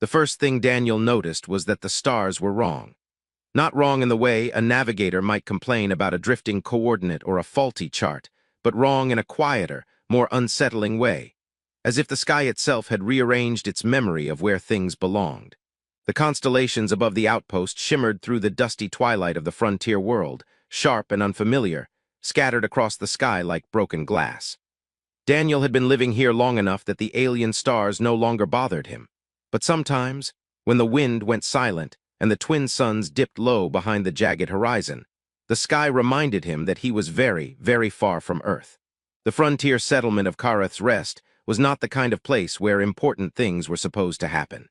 The first thing Daniel noticed was that the stars were wrong. Not wrong in the way a navigator might complain about a drifting coordinate or a faulty chart, but wrong in a quieter, more unsettling way, as if the sky itself had rearranged its memory of where things belonged. The constellations above the outpost shimmered through the dusty twilight of the frontier world, sharp and unfamiliar, scattered across the sky like broken glass. Daniel had been living here long enough that the alien stars no longer bothered him. But sometimes, when the wind went silent and the twin suns dipped low behind the jagged horizon, the sky reminded him that he was very, very far from Earth. The frontier settlement of Kareth's Rest was not the kind of place where important things were supposed to happen.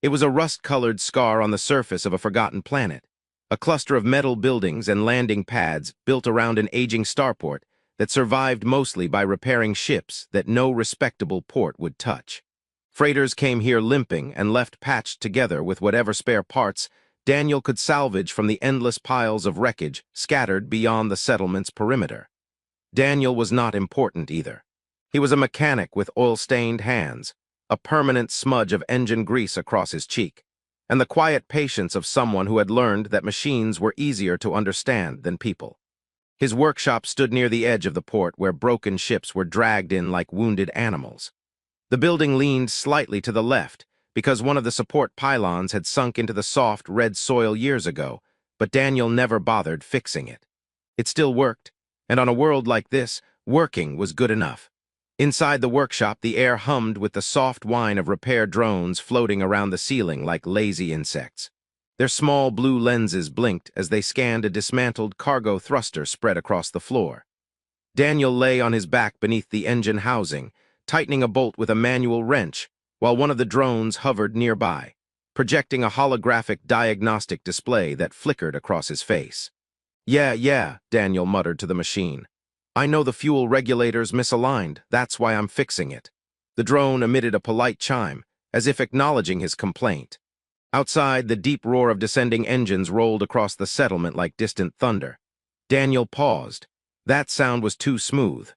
It was a rust-colored scar on the surface of a forgotten planet, a cluster of metal buildings and landing pads built around an aging starport that survived mostly by repairing ships that no respectable port would touch. Freighters came here limping and left patched together with whatever spare parts Daniel could salvage from the endless piles of wreckage scattered beyond the settlement's perimeter. Daniel was not important either. He was a mechanic with oil-stained hands, a permanent smudge of engine grease across his cheek, and the quiet patience of someone who had learned that machines were easier to understand than people. His workshop stood near the edge of the port where broken ships were dragged in like wounded animals. The building leaned slightly to the left because one of the support pylons had sunk into the soft, red soil years ago, but Daniel never bothered fixing it. It still worked, and on a world like this, working was good enough. Inside the workshop, the air hummed with the soft whine of repair drones floating around the ceiling like lazy insects. Their small blue lenses blinked as they scanned a dismantled cargo thruster spread across the floor. Daniel lay on his back beneath the engine housing, tightening a bolt with a manual wrench, while one of the drones hovered nearby, projecting a holographic diagnostic display that flickered across his face. Yeah, Daniel muttered to the machine. I know the fuel regulator's misaligned, that's why I'm fixing it. The drone emitted a polite chime, as if acknowledging his complaint. Outside, the deep roar of descending engines rolled across the settlement like distant thunder. Daniel paused. That sound was too smooth.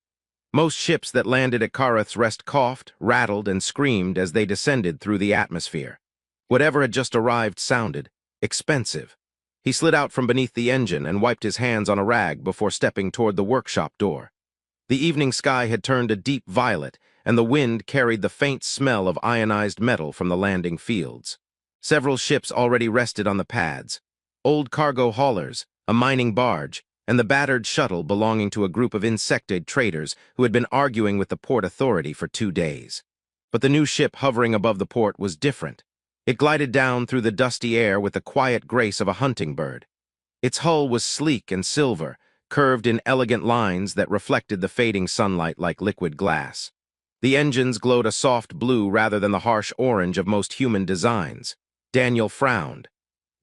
Most ships that landed at Kareth's Rest coughed, rattled, and screamed as they descended through the atmosphere. Whatever had just arrived sounded expensive. He slid out from beneath the engine and wiped his hands on a rag before stepping toward the workshop door. The evening sky had turned a deep violet, and the wind carried the faint smell of ionized metal from the landing fields. Several ships already rested on the pads. Old cargo haulers, a mining barge, and the battered shuttle belonging to a group of insectoid traders who had been arguing with the port authority for 2 days. But the new ship hovering above the port was different. It glided down through the dusty air with the quiet grace of a hunting bird. Its hull was sleek and silver, curved in elegant lines that reflected the fading sunlight like liquid glass. The engines glowed a soft blue rather than the harsh orange of most human designs. Daniel frowned.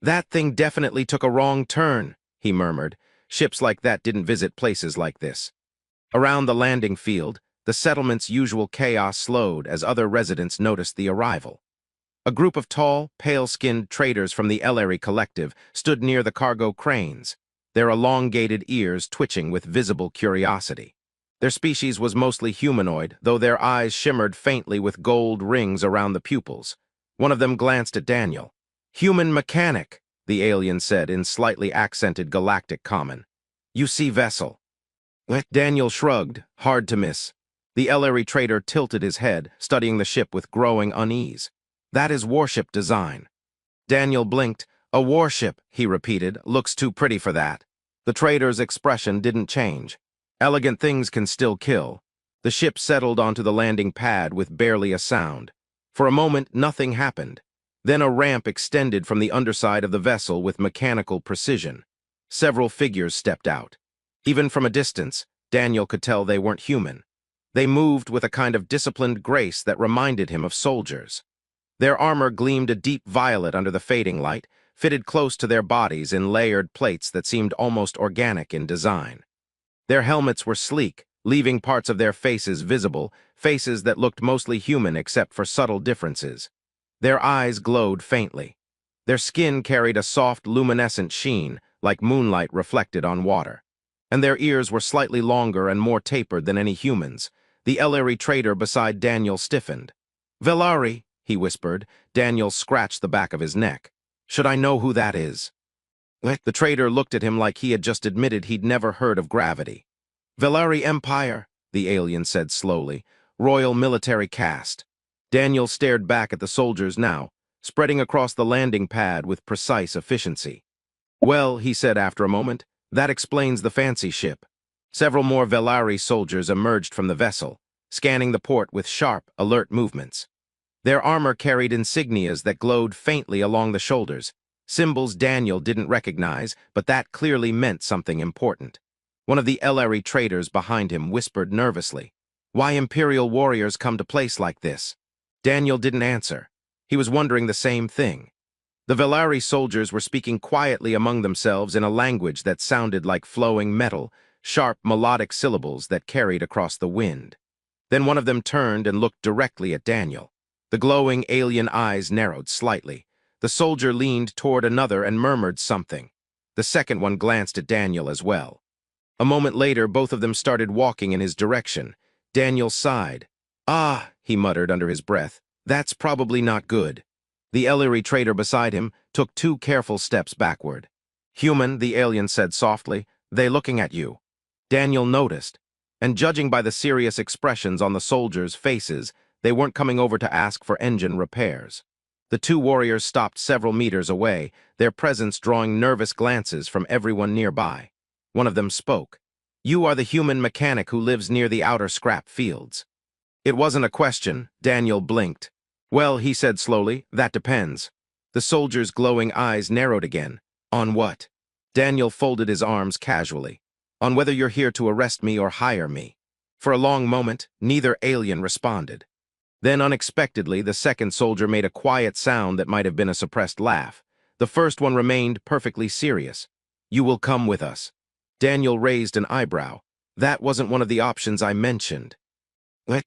That thing definitely took a wrong turn, he murmured. Ships like that didn't visit places like this. Around the landing field, the settlement's usual chaos slowed as other residents noticed the arrival. A group of tall, pale-skinned traders from the Ellery Collective stood near the cargo cranes, their elongated ears twitching with visible curiosity. Their species was mostly humanoid, though their eyes shimmered faintly with gold rings around the pupils. One of them glanced at Daniel. "Human mechanic," the alien said in slightly accented galactic common. "You see vessel." Daniel shrugged, hard to miss. The Ellery trader tilted his head, studying the ship with growing unease. "That is warship design." Daniel blinked. "A warship," he repeated, "looks too pretty for that." The trader's expression didn't change. Elegant things can still kill. The ship settled onto the landing pad with barely a sound. For a moment, nothing happened. Then a ramp extended from the underside of the vessel with mechanical precision. Several figures stepped out. Even from a distance, Daniel could tell they weren't human. They moved with a kind of disciplined grace that reminded him of soldiers. Their armor gleamed a deep violet under the fading light, fitted close to their bodies in layered plates that seemed almost organic in design. Their helmets were sleek, leaving parts of their faces visible, faces that looked mostly human except for subtle differences. Their eyes glowed faintly. Their skin carried a soft, luminescent sheen, like moonlight reflected on water. And their ears were slightly longer and more tapered than any humans. The Ellery trader beside Daniel stiffened. "Velari," he whispered. Daniel scratched the back of his neck. Should I know who that is? The trader looked at him like he had just admitted he'd never heard of gravity. Velari Empire, the alien said slowly. Royal military caste. Daniel stared back at the soldiers now, spreading across the landing pad with precise efficiency. Well, he said after a moment, that explains the fancy ship. Several more Velari soldiers emerged from the vessel, scanning the port with sharp, alert movements. Their armor carried insignias that glowed faintly along the shoulders, symbols Daniel didn't recognize, but that clearly meant something important. One of the Ellery traders behind him whispered nervously, "Why Imperial warriors come to place like this?" Daniel didn't answer. He was wondering the same thing. The Velari soldiers were speaking quietly among themselves in a language that sounded like flowing metal, sharp melodic syllables that carried across the wind. Then one of them turned and looked directly at Daniel. The glowing alien eyes narrowed slightly. The soldier leaned toward another and murmured something. The second one glanced at Daniel as well. A moment later, both of them started walking in his direction. Daniel sighed. "Ah," he muttered under his breath, "that's probably not good." The Ellery trader beside him took 2 careful steps backward. "Human," the alien said softly, "they looking at you." Daniel noticed, and judging by the serious expressions on the soldiers' faces, they weren't coming over to ask for engine repairs. The 2 warriors stopped several meters away, their presence drawing nervous glances from everyone nearby. One of them spoke. "You are the human mechanic who lives near the outer scrap fields." It wasn't a question. Daniel blinked. "Well," he said slowly, "that depends." The soldier's glowing eyes narrowed again. "On what?" Daniel folded his arms casually. "On whether you're here to arrest me or hire me." For a long moment, neither alien responded. Then, unexpectedly, the second soldier made a quiet sound that might have been a suppressed laugh. The first one remained perfectly serious. "You will come with us." Daniel raised an eyebrow. "That wasn't one of the options I mentioned."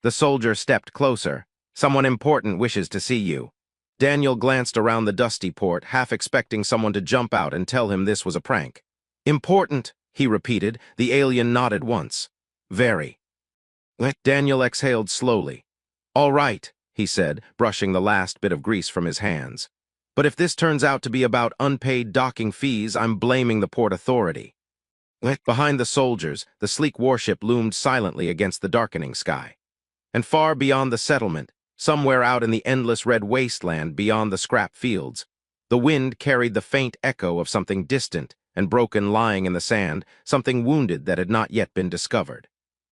The soldier stepped closer. "Someone important wishes to see you." Daniel glanced around the dusty port, half expecting someone to jump out and tell him this was a prank. "Important," he repeated. The alien nodded once. "Very." Daniel exhaled slowly. "All right," he said, brushing the last bit of grease from his hands. "But if this turns out to be about unpaid docking fees, I'm blaming the port authority." Behind the soldiers, the sleek warship loomed silently against the darkening sky. And far beyond the settlement, somewhere out in the endless red wasteland beyond the scrap fields, the wind carried the faint echo of something distant and broken lying in the sand, something wounded that had not yet been discovered.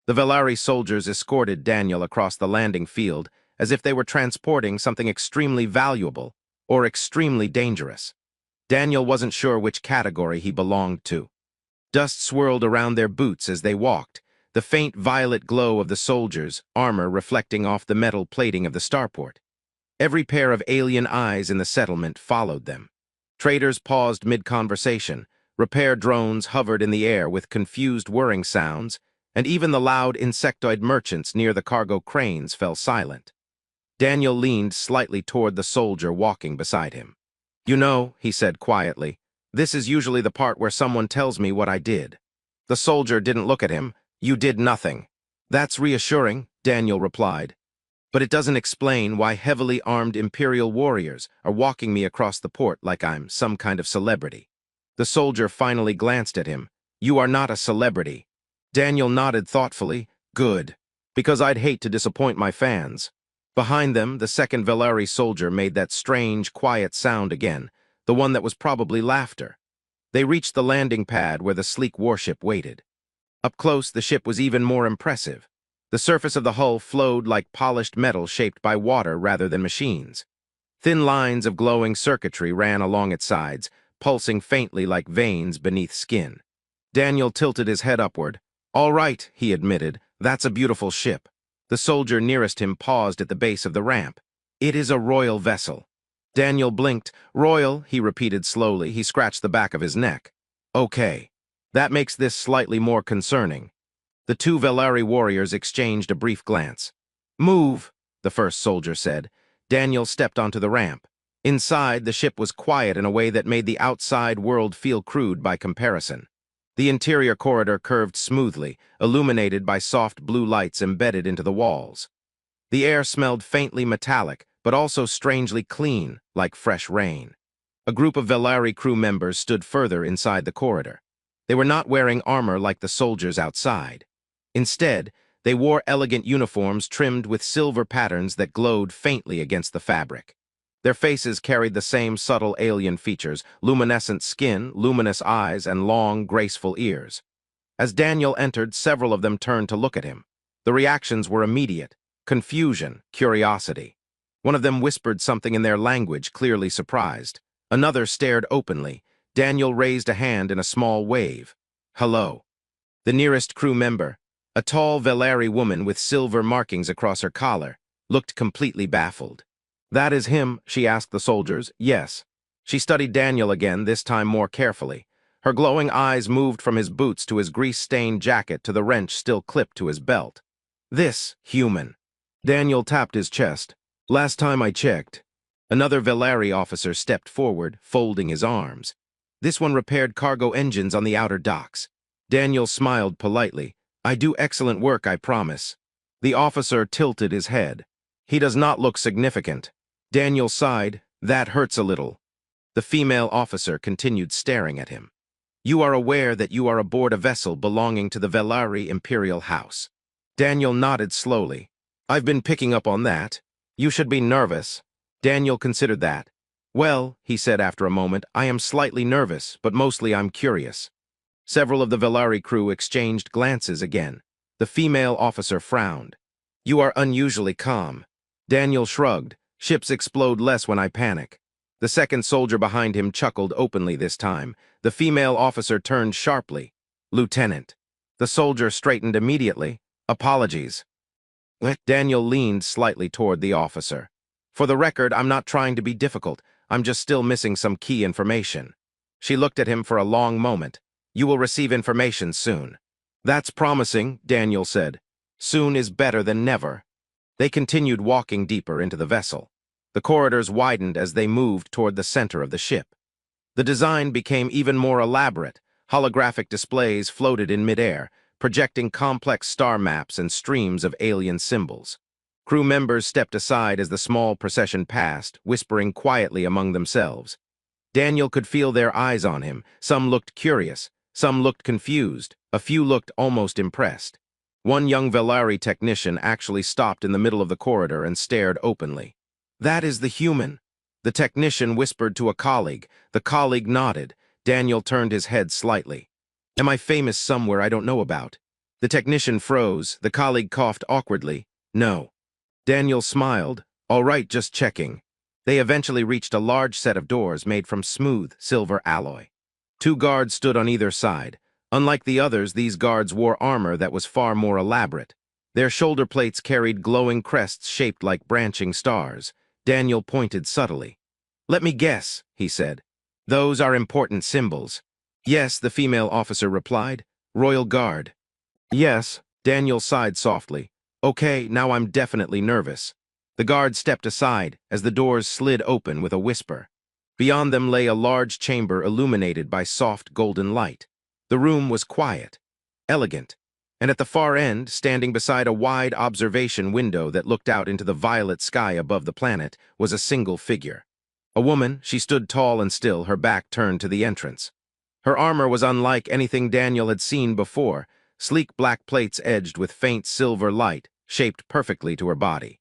The Velari soldiers escorted Daniel across the landing field as if they were transporting something extremely valuable or extremely dangerous. Daniel wasn't sure which category he belonged to. Dust swirled around their boots as they walked, the faint violet glow of the soldiers' armor reflecting off the metal plating of the starport. Every pair of alien eyes in the settlement followed them. Traders paused mid-conversation, repair drones hovered in the air with confused whirring sounds, and even the loud insectoid merchants near the cargo cranes fell silent. Daniel leaned slightly toward the soldier walking beside him. "You know," he said quietly, "this is usually the part where someone tells me what I did." The soldier didn't look at him. "You did nothing." "That's reassuring," Daniel replied. "But it doesn't explain why heavily armed Imperial warriors are walking me across the port like I'm some kind of celebrity." The soldier finally glanced at him. "You are not a celebrity." Daniel nodded thoughtfully. "Good. Because I'd hate to disappoint my fans." Behind them, the second Velari soldier made that strange, quiet sound again, the one that was probably laughter. They reached the landing pad where the sleek warship waited. Up close, the ship was even more impressive. The surface of the hull flowed like polished metal shaped by water rather than machines. Thin lines of glowing circuitry ran along its sides, pulsing faintly like veins beneath skin. Daniel tilted his head upward. "All right," he admitted, "that's a beautiful ship." The soldier nearest him paused at the base of the ramp. "It is a royal vessel." Daniel blinked. "Royal," he repeated slowly. He scratched the back of his neck. "Okay. That makes this slightly more concerning." The 2 Velari warriors exchanged a brief glance. "Move," the first soldier said. Daniel stepped onto the ramp. Inside, the ship was quiet in a way that made the outside world feel crude by comparison. The interior corridor curved smoothly, illuminated by soft blue lights embedded into the walls. The air smelled faintly metallic, but also strangely clean, like fresh rain. A group of Velari crew members stood further inside the corridor. They were not wearing armor like the soldiers outside. Instead, they wore elegant uniforms trimmed with silver patterns that glowed faintly against the fabric. Their faces carried the same subtle alien features: luminescent skin, luminous eyes, and long, graceful ears. As Daniel entered, several of them turned to look at him. The reactions were immediate: confusion, curiosity. One of them whispered something in their language, clearly surprised. Another stared openly. Daniel raised a hand in a small wave. "Hello." The nearest crew member, a tall Velari woman with silver markings across her collar, looked completely baffled. "That is him?" she asked the soldiers. "Yes." She studied Daniel again, this time more carefully. Her glowing eyes moved from his boots to his grease-stained jacket to the wrench still clipped to his belt. "This human." Daniel tapped his chest. "Last time I checked." Another Velari officer stepped forward, folding his arms. "This one repaired cargo engines on the outer docks." Daniel smiled politely. "I do excellent work, I promise." The officer tilted his head. "He does not look significant." Daniel sighed. "That hurts a little." The female officer continued staring at him. "You are aware that you are aboard a vessel belonging to the Velari Imperial House." Daniel nodded slowly. "I've been picking up on that. You should be nervous." Daniel considered that. "Well," he said after a moment, "I am slightly nervous, but mostly I'm curious." Several of the Velari crew exchanged glances again. The female officer frowned. "You are unusually calm." Daniel shrugged. "Ships explode less when I panic." The second soldier behind him chuckled openly this time. The female officer turned sharply. "Lieutenant." The soldier straightened immediately. "Apologies." Daniel leaned slightly toward the officer. "For the record, I'm not trying to be difficult. I'm just still missing some key information." She looked at him for a long moment. "You will receive information soon." "That's promising," Daniel said. "Soon is better than never." They continued walking deeper into the vessel. The corridors widened as they moved toward the center of the ship. The design became even more elaborate. Holographic displays floated in midair, projecting complex star maps and streams of alien symbols. Crew members stepped aside as the small procession passed, whispering quietly among themselves. Daniel could feel their eyes on him. Some looked curious, some looked confused, a few looked almost impressed. One young Velari technician actually stopped in the middle of the corridor and stared openly. "That is the human." The technician whispered to a colleague. The colleague nodded. Daniel turned his head slightly. "Am I famous somewhere I don't know about?" The technician froze. The colleague coughed awkwardly. "No." Daniel smiled. "All right, just checking." They eventually reached a large set of doors made from smooth silver alloy. Two guards stood on either side. Unlike the others, these guards wore armor that was far more elaborate. Their shoulder plates carried glowing crests shaped like branching stars. Daniel pointed subtly. "Let me guess," he said. "Those are important symbols." "Yes," the female officer replied. "Royal Guard." "Yes," Daniel sighed softly. "Okay, now I'm definitely nervous." The guard stepped aside as the doors slid open with a whisper. Beyond them lay a large chamber illuminated by soft golden light. The room was quiet, elegant, and at the far end, standing beside a wide observation window that looked out into the violet sky above the planet, was a single figure. A woman. She stood tall and still, her back turned to the entrance. Her armor was unlike anything Daniel had seen before, sleek black plates edged with faint silver light, shaped perfectly to her body.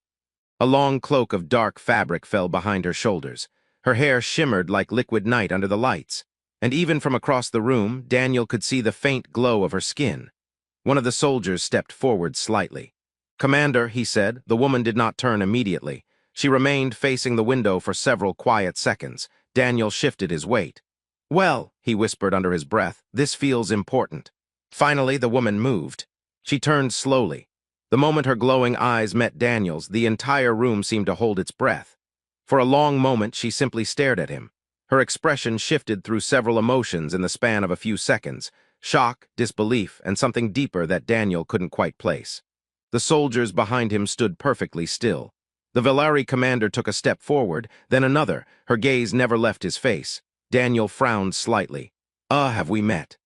A long cloak of dark fabric fell behind her shoulders. Her hair shimmered like liquid night under the lights, and even from across the room, Daniel could see the faint glow of her skin. One of the soldiers stepped forward slightly. "Commander," he said. The woman did not turn immediately. She remained facing the window for several quiet seconds. Daniel shifted his weight. "Well," he whispered under his breath, "this feels important." Finally, the woman moved. She turned slowly. The moment her glowing eyes met Daniel's, the entire room seemed to hold its breath. For a long moment, she simply stared at him. Her expression shifted through several emotions in the span of a few seconds: shock, disbelief, and something deeper that Daniel couldn't quite place. The soldiers behind him stood perfectly still. The Velari commander took a step forward, then another. Her gaze never left his face. Daniel frowned slightly. Have we met?"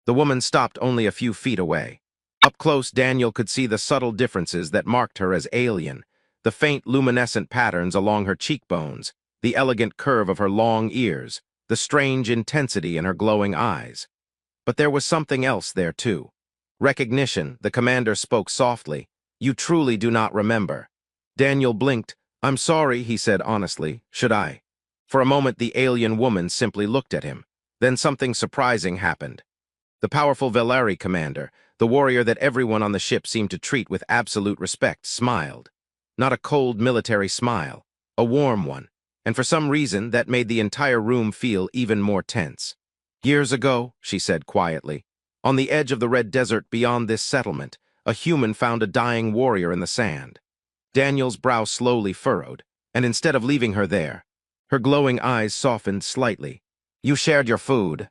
The woman stopped only a few feet away. Up close, Daniel could see the subtle differences that marked her as alien. the faint luminescent patterns along her cheekbones, the elegant curve of her long ears, the strange intensity in her glowing eyes. But there was something else there, too. Recognition, the commander spoke softly. You truly do not remember. Daniel blinked. I'm sorry, he said honestly. Should I? For a moment, the alien woman simply looked at him. Then something surprising happened. The powerful Veleri commander, the warrior that everyone on the ship seemed to treat with absolute respect, smiled. Not a cold military smile, a warm one, and for some reason that made the entire room feel even more tense. Years ago, she said quietly, on the edge of the red desert beyond this settlement, a human found a dying warrior in the sand. Daniel's brow slowly furrowed, and instead of leaving her there, her glowing eyes softened slightly. You shared your food.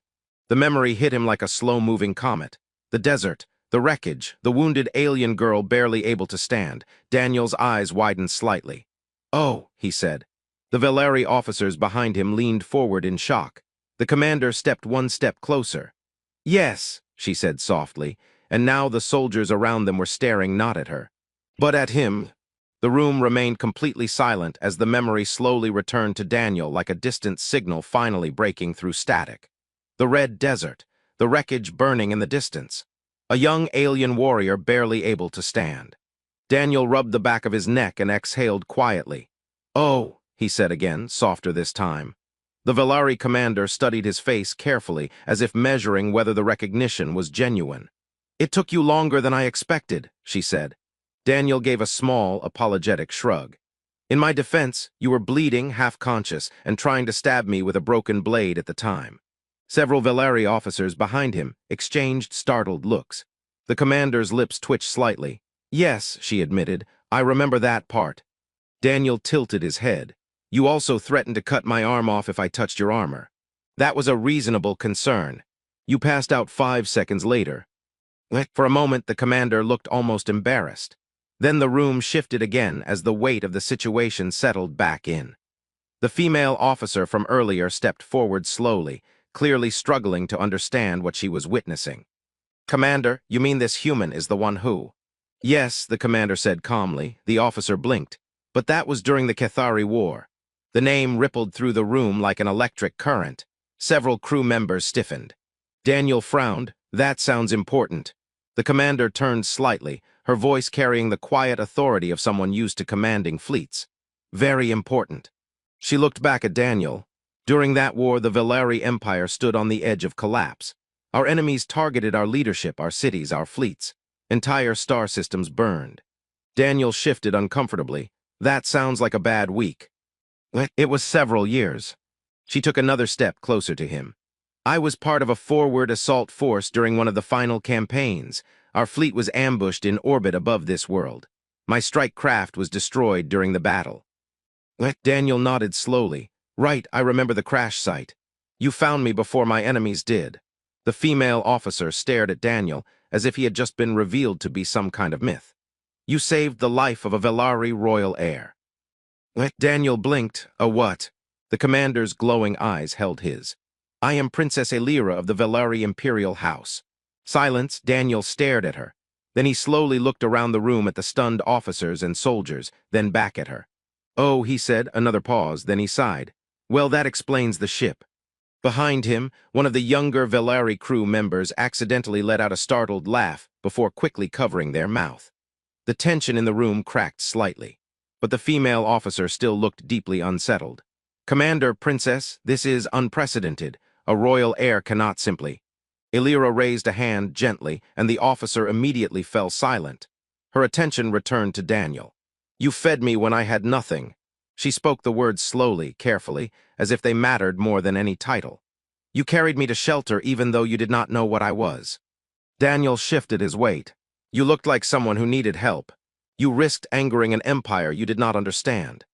The memory hit him like a slow-moving comet. The desert, the wreckage, the wounded alien girl barely able to stand. Daniel's eyes widened slightly. Oh, he said. The Veleri officers behind him leaned forward in shock. The commander stepped one step closer. Yes, she said softly, and now the soldiers around them were staring not at her, but at him. The room remained completely silent as the memory slowly returned to Daniel like a distant signal finally breaking through static. The red desert, the wreckage burning in the distance. A young alien warrior barely able to stand. Daniel rubbed the back of his neck and exhaled quietly. Oh, he said again, softer this time. The Veleri commander studied his face carefully, as if measuring whether the recognition was genuine. It took you longer than I expected, she said. Daniel gave a small, apologetic shrug. In my defense, you were bleeding, half-conscious, and trying to stab me with a broken blade at the time. Several Veleri officers behind him exchanged startled looks. The commander's lips twitched slightly. Yes, she admitted, I remember that part. Daniel tilted his head. You also threatened to cut my arm off if I touched your armor. That was a reasonable concern. You passed out 5 seconds later. For a moment, the commander looked almost embarrassed. Then the room shifted again as the weight of the situation settled back in. The female officer from earlier stepped forward slowly, clearly struggling to understand what she was witnessing. Commander, you mean this human is the one who? Yes, the commander said calmly. The officer blinked. But that was during the Cathari War. The name rippled through the room like an electric current. Several crew members stiffened. Daniel frowned. That sounds important. The commander turned slightly, her voice carrying the quiet authority of someone used to commanding fleets. Very important. She looked back at Daniel. During that war, the Veleri Empire stood on the edge of collapse. Our enemies targeted our leadership, our cities, our fleets. Entire star systems burned. Daniel shifted uncomfortably. That sounds like a bad week. It was several years. She took another step closer to him. I was part of a forward assault force during one of the final campaigns. Our fleet was ambushed in orbit above this world. My strike craft was destroyed during the battle. Daniel nodded slowly. Right, I remember the crash site. You found me before my enemies did. The female officer stared at Daniel as if he had just been revealed to be some kind of myth. You saved the life of a Veleri royal heir. Daniel blinked. A what? The commander's glowing eyes held his. I am Princess Elira of the Veleri Imperial House. Silence, Daniel stared at her. Then he slowly looked around the room at the stunned officers and soldiers, then back at her. Oh, he said, another pause, then he sighed. Well, that explains the ship. Behind him, one of the younger Veleri crew members accidentally let out a startled laugh before quickly covering their mouth. The tension in the room cracked slightly, but the female officer still looked deeply unsettled. Commander, Princess, this is unprecedented. A royal heir cannot simply. Elira raised a hand gently, and the officer immediately fell silent. Her attention returned to Daniel. You fed me when I had nothing. She spoke the words slowly, carefully, as if they mattered more than any title. You carried me to shelter even though you did not know what I was. Daniel shifted his weight. You looked like someone who needed help. You risked angering an empire you did not understand.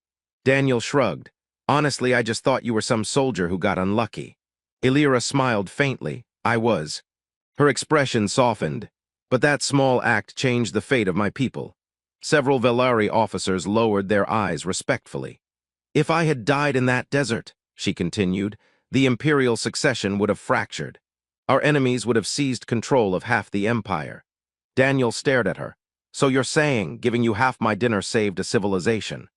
Daniel shrugged. Honestly, I just thought you were some soldier who got unlucky. Elira smiled faintly. I was. Her expression softened. But that small act changed the fate of my people. Several Veleri officers lowered their eyes respectfully. If I had died in that desert, she continued, the imperial succession would have fractured. Our enemies would have seized control of half the empire. Daniel stared at her. So you're saying giving you half my dinner saved a civilization?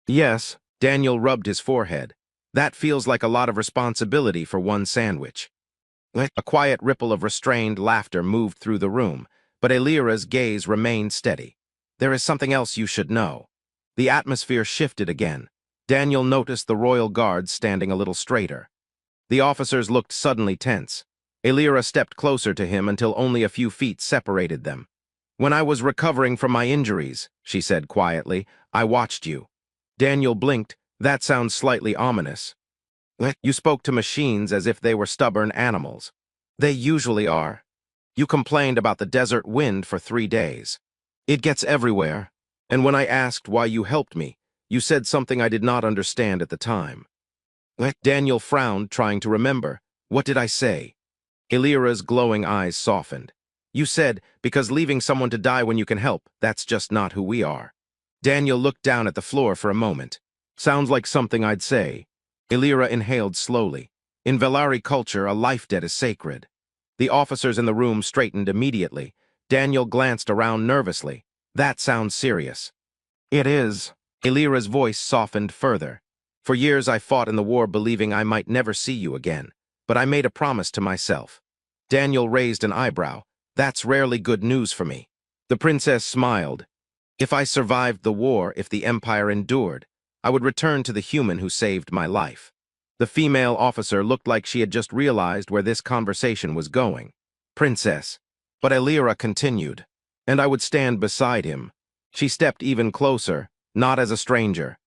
Yes, Daniel rubbed his forehead. That feels like a lot of responsibility for one sandwich. A quiet ripple of restrained laughter moved through the room, but Elira's gaze remained steady. There is something else you should know. The atmosphere shifted again. Daniel noticed the royal guards standing a little straighter. The officers looked suddenly tense. Elira stepped closer to him until only a few feet separated them. When I was recovering from my injuries, she said quietly, I watched you. Daniel blinked. That sounds slightly ominous. You spoke to machines as if they were stubborn animals. They usually are. You complained about the desert wind for 3 days. It gets everywhere. And when I asked why you helped me, you said something I did not understand at the time. Daniel frowned, trying to remember. What did I say? Elira's glowing eyes softened. You said, because leaving someone to die when you can help, that's just not who we are. Daniel looked down at the floor for a moment. Sounds like something I'd say. Elira inhaled slowly. In Velari culture, a life debt is sacred. The officers in the room straightened immediately. Daniel glanced around nervously. That sounds serious. It is. Elira's voice softened further. For years I fought in the war believing I might never see you again, but I made a promise to myself. Daniel raised an eyebrow. That's rarely good news for me. The princess smiled. If I survived the war, if the empire endured, I would return to the human who saved my life. The female officer looked like she had just realized where this conversation was going. Princess. But Elira continued. And I would stand beside him. She stepped even closer, not as a stranger.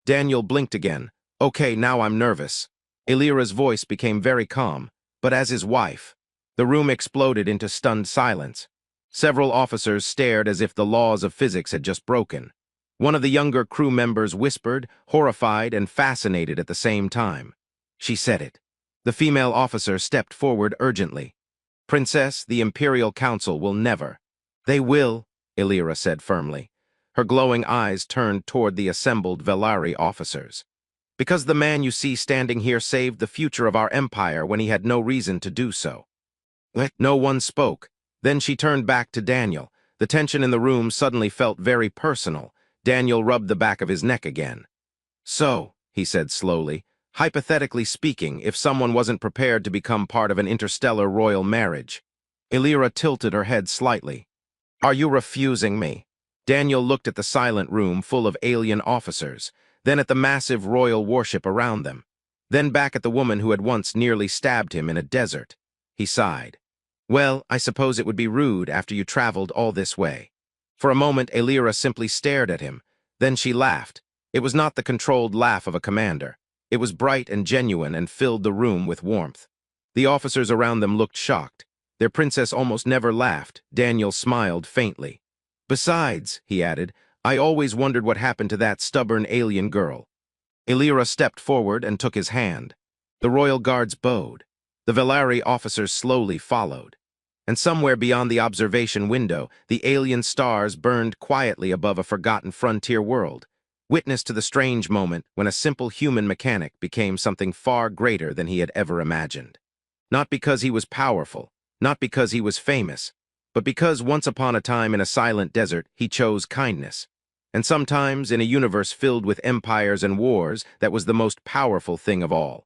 Daniel blinked again. Okay, now I'm nervous. Elira's voice became very calm, but as his wife. The room exploded into stunned silence. Several officers stared as if the laws of physics had just broken. One of the younger crew members whispered, horrified and fascinated at the same time. She said it. The female officer stepped forward urgently. Princess, the Imperial Council will never. They will, Elira said firmly. Her glowing eyes turned toward the assembled Velari officers. Because the man you see standing here saved the future of our empire when he had no reason to do so. No one spoke. Then she turned back to Daniel. The tension in the room suddenly felt very personal. Daniel rubbed the back of his neck again. So, he said slowly, hypothetically speaking, if someone wasn't prepared to become part of an interstellar royal marriage. Elira tilted her head slightly. Are you refusing me? Daniel looked at the silent room full of alien officers, then at the massive royal worship around them, then back at the woman who had once nearly stabbed him in a desert. He sighed. Well, I suppose it would be rude after you traveled all this way. For a moment, Elira simply stared at him. Then she laughed. It was not the controlled laugh of a commander. It was bright and genuine and filled the room with warmth. The officers around them looked shocked. Their princess almost never laughed. Daniel smiled faintly. Besides, he added, I always wondered what happened to that stubborn alien girl. Elira stepped forward and took his hand. The royal guards bowed. The Velari officers slowly followed. And somewhere beyond the observation window, the alien stars burned quietly above a forgotten frontier world, witness to the strange moment when a simple human mechanic became something far greater than he had ever imagined. Not because he was powerful, not because he was famous, but because once upon a time in a silent desert he chose kindness. And sometimes in a universe filled with empires and wars, that was the most powerful thing of all.